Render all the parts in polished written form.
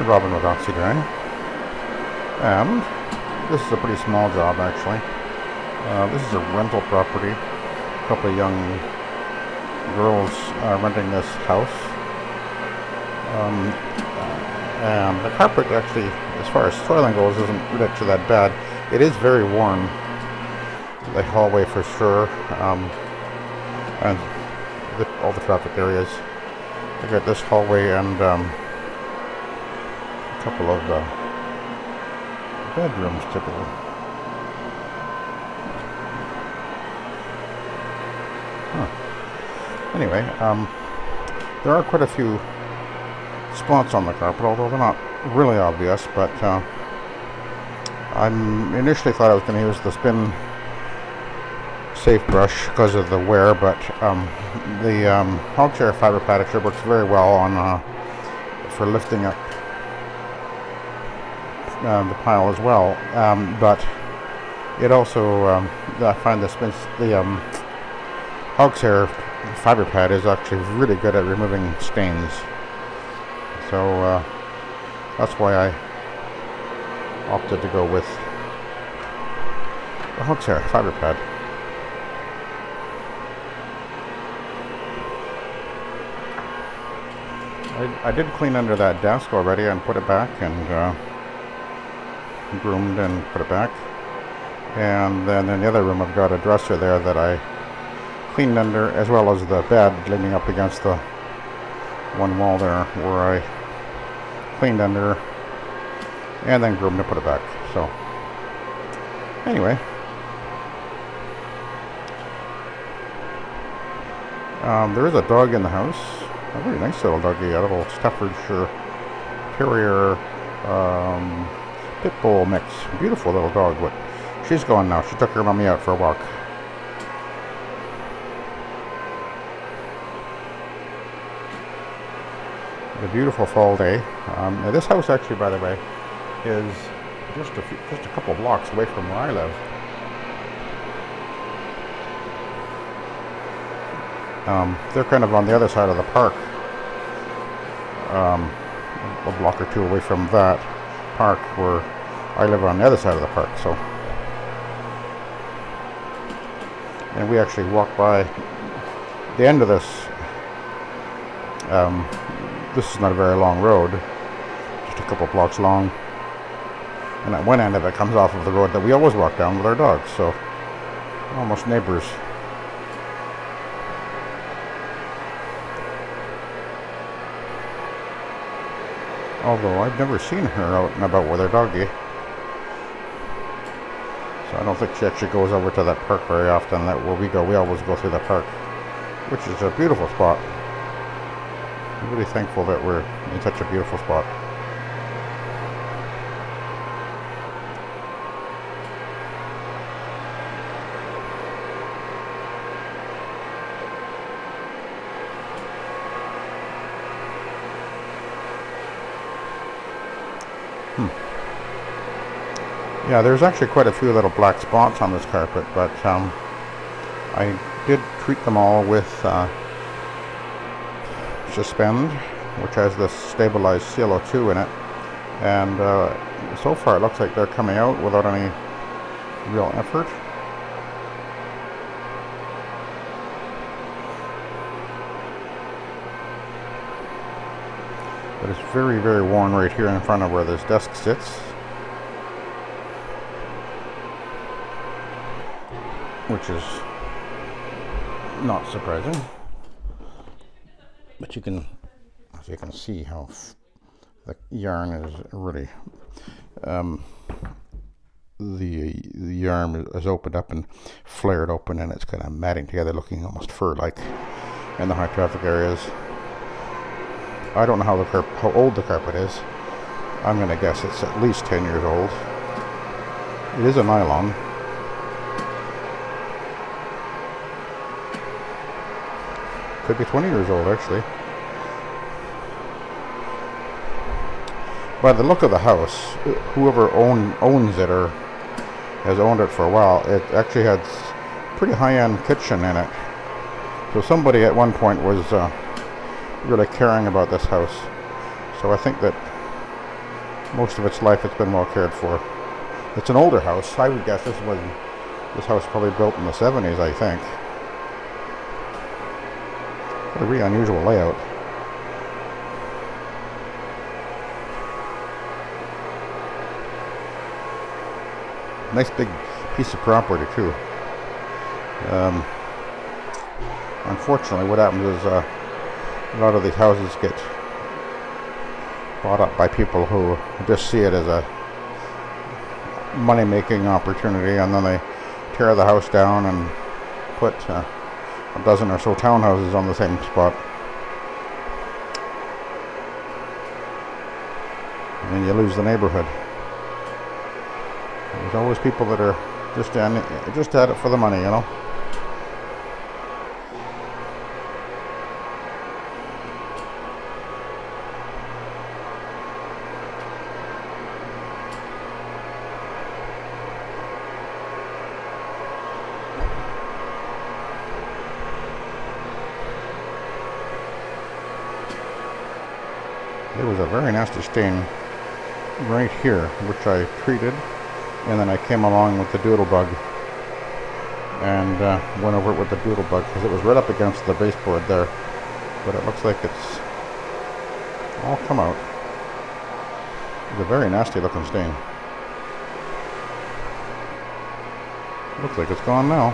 Robin with Oxy-Dry, and this is a pretty small job actually. This is a rental property. A couple of young girls are renting this house, and the carpet actually, as far as soiling goes, isn't actually that bad. It is very worn, the hallway for sure, and all the traffic areas. I got this hallway and a couple of bedrooms typically. Anyway, there are quite a few spots on the carpet, although they're not really obvious, but I initially thought I was going to use the spin safe brush because of the wear, but the Oxy-Dry fiber pad actually works very well on for lifting up the pile as well, but it also I find the Oxy-Dry fiber pad is actually really good at removing stains, so that's why I opted to go with the Oxy-Dry fiber pad. I did clean under that desk already and put it back, and groomed and put it back. And then in the other room I've got a dresser there that I cleaned under, as well as the bed leaning up against the one wall there, where I cleaned under and then groomed and put it back. So anyway, there is a dog in the house, a very nice little doggy, a little Staffordshire Terrier pit bull mix. Beautiful little dog, but she's gone now. She took her mommy out for a walk. A beautiful fall day. Now this house actually, by the way, is just a couple blocks away from where I live. They're kind of on the other side of the park, a block or two away from that park, where I live on the other side of the park. So, and we actually walk by the end of this. This is not a very long road, just a couple blocks long, and at one end of it comes off of the road that we always walk down with our dogs, so almost neighbors. Although I've never seen her out and about with her doggy, so I don't think she actually goes over to that park very often. That where we go, we always go through the park, which is a beautiful spot. I'm really thankful that we're in such a beautiful spot. Yeah, there's actually quite a few little black spots on this carpet, but I did treat them all with Suspend, which has this stabilized CO2 in it, and so far it looks like they're coming out without any real effort. But it's very, very worn right here in front of where this desk sits, which is not surprising. But you can, as you can see, how the yarn is really, the yarn is opened up and flared open, and it's kind of matting together, looking almost fur-like in the high traffic areas. I don't know how old the carpet is. I'm going to guess it's at least 10 years old. It is a nylon. Could be 20 years old, actually. By the look of the house, whoever owns it or has owned it for a while, it actually has pretty high-end kitchen in it. So somebody at one point was really caring about this house. So I think that most of its life it's been well cared for. It's an older house. I would guess this house was probably built in the 70s, I think. What a really unusual layout. Nice big piece of property too. Unfortunately, what happens is a lot of these houses get bought up by people who just see it as a money-making opportunity, and then they tear the house down and put a dozen or so townhouses on the same spot. And then you lose the neighborhood. There's always people that are just at it for the money, you know. There was a very nasty stain right here, which I treated, and then I came along with the doodle bug and went over it with the doodle bug because it was right up against the baseboard there, but it looks like it's all come out. It's a very nasty looking stain. Looks like it's gone now.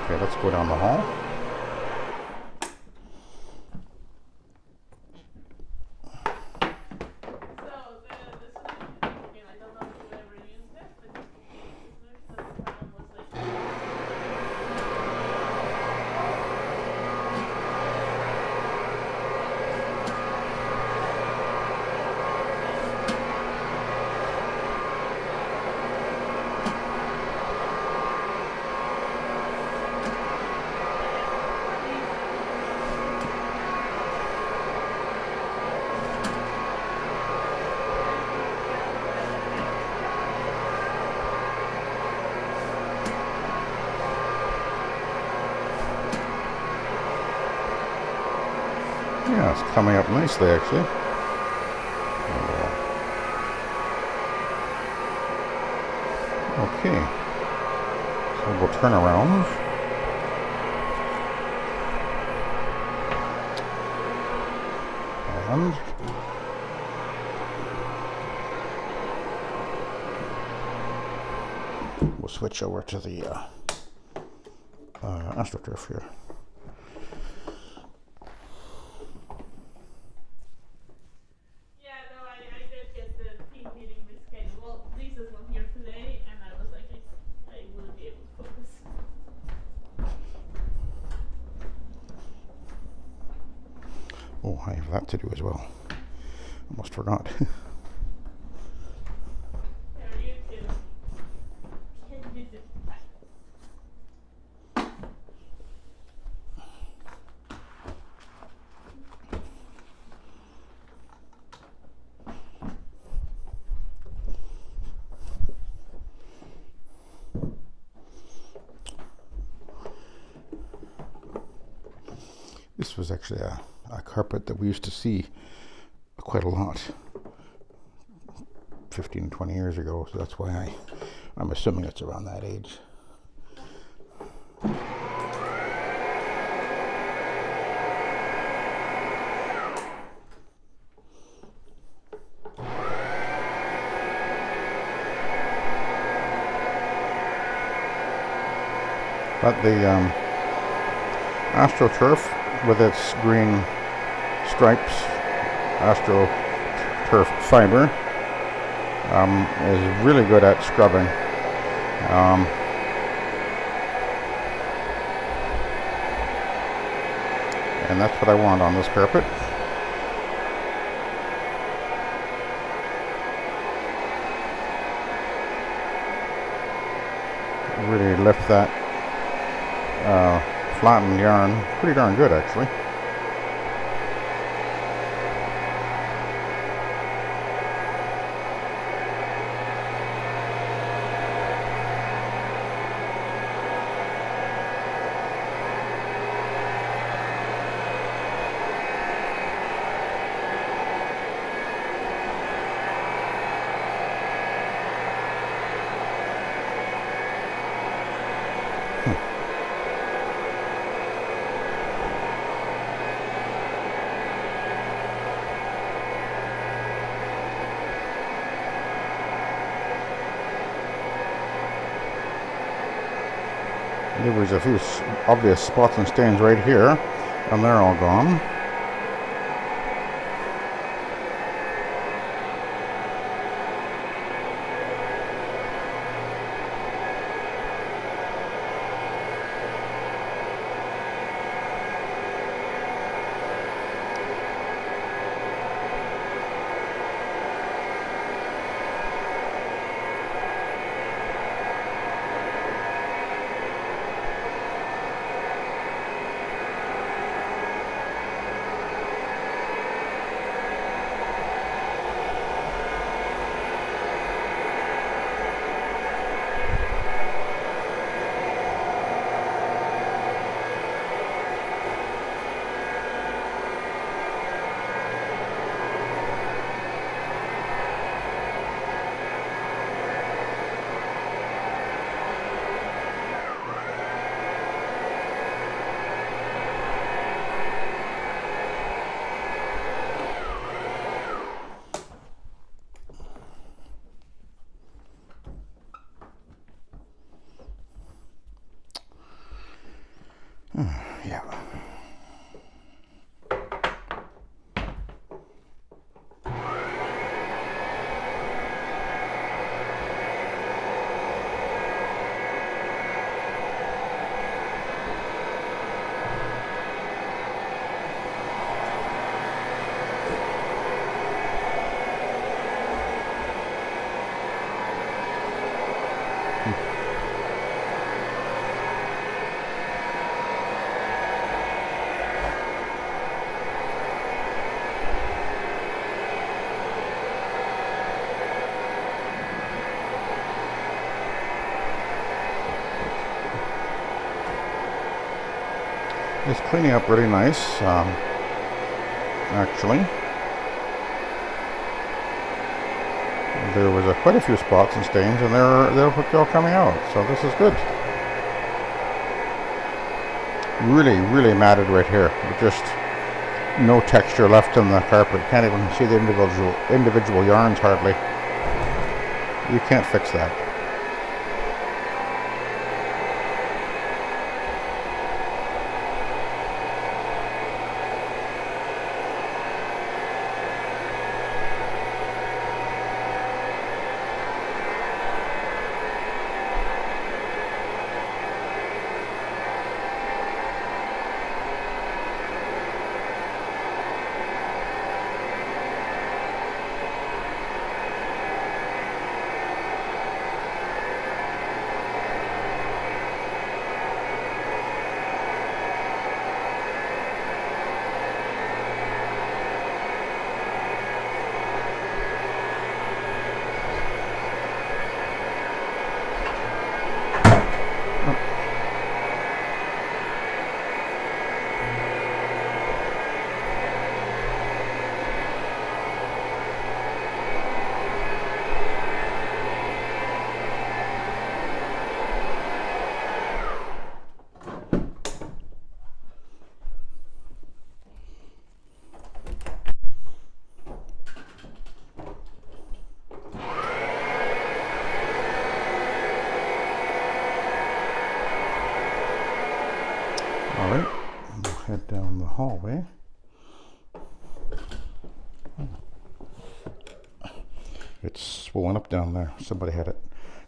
Okay, let's go down the hall. Yeah, it's coming up nicely actually. Okay, so we'll turn around. And we'll switch over to the AstroTurf here. Oh, I have that to do as well. Almost forgot. This was actually a carpet that we used to see quite a lot 15, 20 years ago, so that's why I'm assuming it's around that age. But the AstroTurf with its green stripes, AstroTurf fibre, is really good at scrubbing. And that's what I want on this carpet. Really lift that flattened yarn pretty darn good actually. There was a few obvious spots and stains right here, and they're all gone. Yeah. It's cleaning up really nice, actually. There was quite a few spots and stains, and they're all coming out, so this is good. Really, really matted right here, with just no texture left in the carpet. Can't even see the individual yarns hardly. You can't fix that. Alright, we'll head down the hallway. It's swollen up down there. Somebody had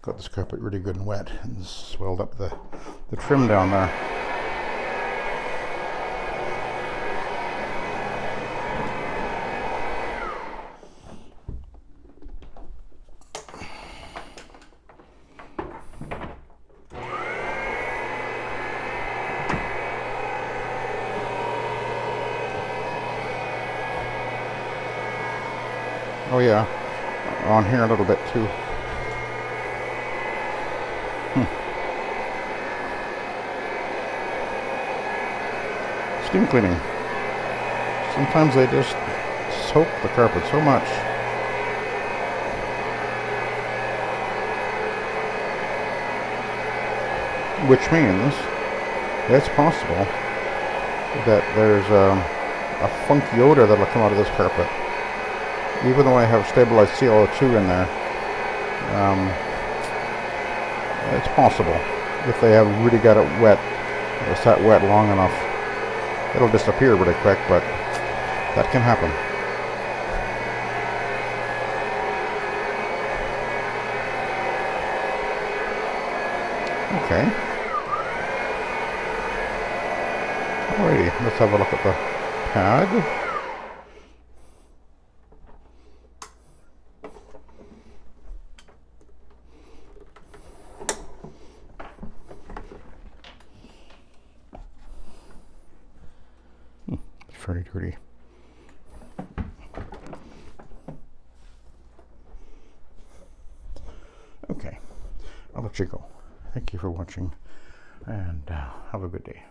got this carpet really good and wet and swelled up the trim down there. Oh yeah, on here a little bit too. Steam cleaning. Sometimes they just soak the carpet so much. Which means it's possible that there's a funky odor that'll come out of this carpet. Even though I have stabilized CO2 in there, it's possible. if they have really got it wet, or sat wet long enough, it'll disappear really quick, but that can happen. Okay. Alrighty, let's have a look at the pad. It's very dirty. Okay, I'll let you go. Thank you for watching, and have a good day.